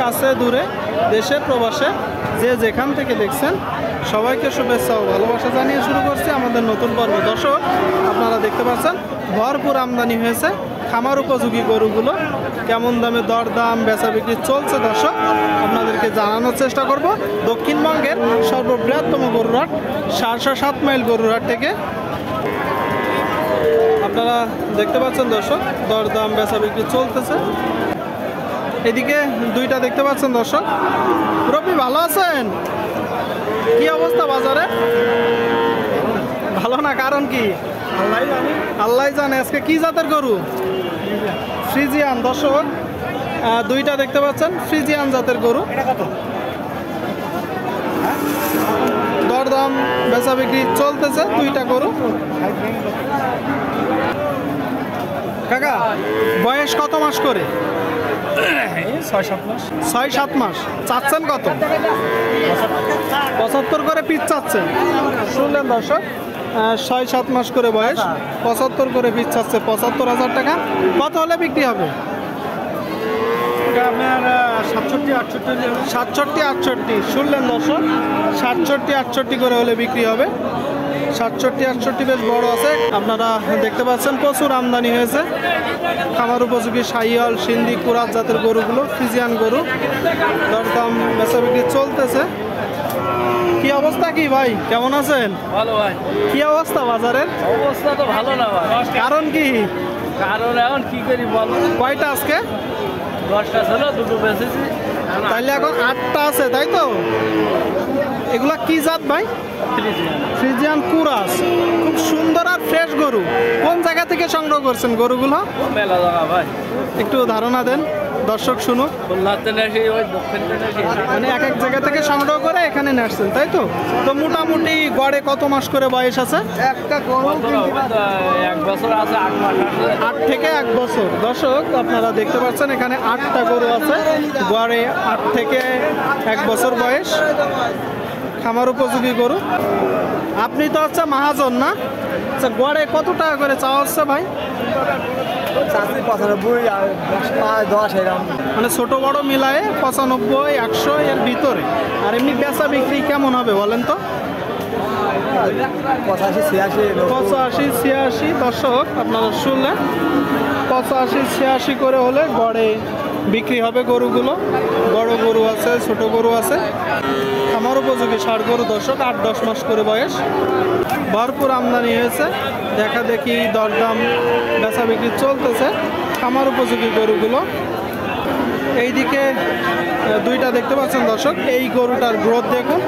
কাছে দূরে দেশে প্রবাসে যে যেখান থেকে দেখছেন সবাইকে শুভেচ্ছা ও ভালোবাসা জানিয়ে শুরু করছি আমাদের নতুন পর্ব। দর্শক আপনারা দেখতে পাচ্ছেন ভরপুর আমদানি হয়েছে খামার উপযোগী গরুগুলো। কেমন দামে দরদাম বেচা বিক্রি চলছে দর্শক আপনাদেরকে জানানোর চেষ্টা করব দক্ষিণবঙ্গের সর্ববৃহত্তম গরুর হাট 7.5 মাইল গরুর হাট থেকে। আপনারা দেখতে পাচ্ছেন দর্শক দরদাম বেচা বিক্রি চলতেছে। এদিকে দুইটা দেখতে পাচ্ছেন দর্শক। রবি ভালো আছেন? কি অবস্থা বাজারে? ভালো না, কারণ কি? আল্লাহ জানে। আজকে কি জাতের গরু? ফ্রিজিয়ান। দর্শক দুইটা দেখতে পাচ্ছেন ফ্রিজিয়ান জাতের গরু। দরদাম বেচা বিক্রি চলতেছে দুইটা গরু। কাকা বয়স কত মাস করে? 6-7 মাস। চাচ্ছেন কত? 75 করে পিস চাচ্ছেন। শুনলেন দর্শক, 6-7 মাস করে বয়স, 75 করে পিস চাচ্ছে। 75,000 টাকা। কত হলে বিক্রি হবে? আপনার 67-68। শুনলেন দর্শক, 67-68 করে হলে বিক্রি হবে। 67-68 বেশ বড় আছে। আপনারা দেখতে পাচ্ছেন প্রচুর আমদানি হয়েছে খামার উপযোগী শাহিওয়াল, সিন্ধি, কুরাত জাতের গরুগুলো, ফ্রিজিয়ান গরু। দরদাম বেচা বিক্রি চলতেছে। কি অবস্থা কি ভাই, কেমন আছেন? ভালো ভাই। কি অবস্থা বাজারের? অবস্থা তো ভালো না ভাই। কারণ কি? কারণ এখন কি করি বলো। কয়টা আজকে? 10টা ছিল, 2টো বেঁচেছি। তাইলে এখন 8টা আছে, তাই তো? এগুলা কি জাত ভাই? ফ্রিজিয়ান কুরাস। খুব সুন্দর আর ফ্রেশ গরু। কোন জায়গা থেকে সংগ্রহ করছেন গরুগুলো? মেলা জায়গা ভাই। একটু ধারণা দেন, দর্শক শুনুক। মানে এক এক জায়গা থেকে সংগ্রহ করে এখানে নিয়ে তাই তো? তো মোটামুটি গড়ে কত মাস করে বয়স আছে? একটা গরু 1 বছর আছে, 8 মাস আছে। 8 থেকে 1 বছর। দর্শক আপনারা দেখতে পাচ্ছেন এখানে 8টা গরু আছে, গড়ে 8 থেকে 1 বছর বয়স, খামার উপযোগী গরু। আপনি তো হচ্ছে মহাজন না? আচ্ছা, গড়ে কত টাকা করে চাওয়া হচ্ছে ভাই? 95 আর 10 এরকম। মানে ছোট বড় মিলায়ে 95, 100 এর ভিতরে। আর এমনি বেচা বিক্রি কেমন হবে বলেন তো? 85-86। দর্শক আপনারা শুনলেন, 85-86 করে হলে গড়ে বিক্রি হবে গরুগুলো। বড় গরু আছে, ছোট গরু আছে, খামার উপযোগী ষাঁড় গরু। দর্শক 8-10 মাস করে বয়স। ভরপুর আমদানি হয়েছে, দেখা দেখি দরদাম বেচা বিক্রি চলতেছে খামার উপযোগী গরুগুলো। এইদিকে দুইটা দেখতে পাচ্ছেন দর্শক। এই গরুটার গ্রোথ দেখুন,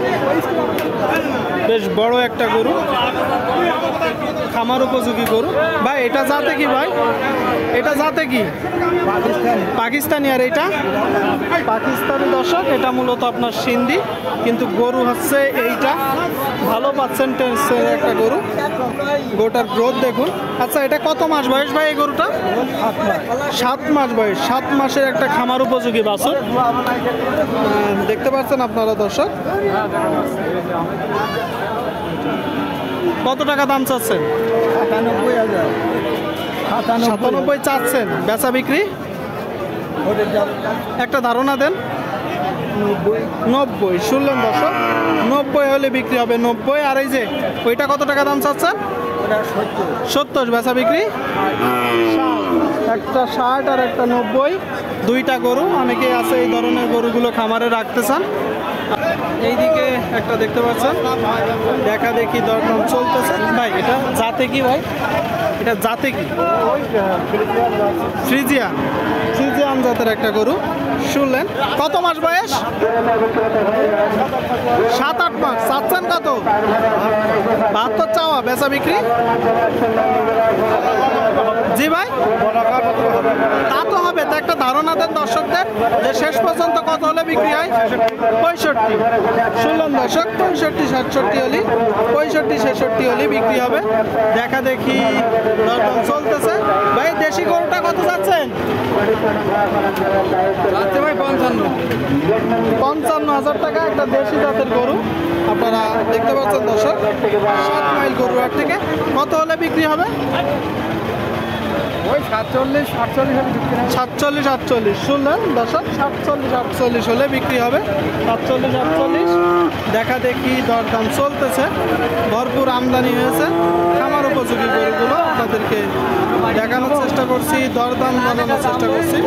বেশ বড় একটা গরু, খামার উপযোগী গরু। ভাই এটা জাতে কি ভাই? এটা জাতে কি? পাকিস্তানি। আর এটা পাকিস্তানি। দর্শক এটা মূলত আপনার সিন্ধি, কিন্তু গরু হচ্ছে এইটা ভালো পার্সেন্টেজের একটা গরু। গরুটার গ্রোথ দেখুন। আচ্ছা, এটা কত মাস বয়স ভাই এই গরুটা? 7 মাস বয়স। 7 মাসের একটা খামার উপযোগী বাছুর দেখতে পাচ্ছেন আপনারা দর্শক। কত টাকা দাম চাচ্ছেন? 97 চাচ্ছেন। বেচা বিক্রি একটা ধারণা দেন। 90। শুনলেন দর্শক, 90 হলে বিক্রি হবে। 90। আর এই যে ওইটা কত টাকা দাম চাচ্ছেন? 70। বেচা বিক্রি একটা 60 আর একটা 90। দুইটা গরু। অনেকে আছে এই ধরনের গরুগুলো খামারে রাখতে চান। এইদিকে একটা দেখতে পাচ্ছেন, দেখা দেখি দরদাম চলতেছে। ভাই এটা জাতে কি ভাই? এটা জাতে কি? ফ্রিজিয়ান। ফ্রিজিয়ান জাতের একটা গরু। শুনলেন, কত মাস বয়স? 7-8 মাস। চাচ্ছেন কত? 72 চাওয়া। বেচা বিক্রি? জি ভাই, তা তো হবে। তা একটা ধারণা দেন দর্শকদের যে শেষ পর্যন্ত কত হলে বিক্রি হয়? 65। শুনলেন দর্শক, 65-67 হলে, 65-66 হলে বিক্রি হবে। দেখা দেখি দরদাম চলতেছে। ভাই দেশি গরুটা কত যাচ্ছেন? ভাই 55,000 টাকা একটা দেশি জাতের গরু আপনারা দেখতে পাচ্ছেন দর্শক। 7 মাইল গরুর হাট থেকে। কত হলে বিক্রি হবে? ওই 47 48 হলে বিক্রি হবে। 47 48 শুনলেন দর্শক, 47 48 হলে বিক্রি হবে। 47 48 দেখা দেখি দরদাম চলতেছে, ভরপুর আমদানি হয়েছে। খামার উপযোগী গরুগুলো আপনাদেরকে দেখানোর চেষ্টা করছি, দরদাম জানানোর চেষ্টা করছি।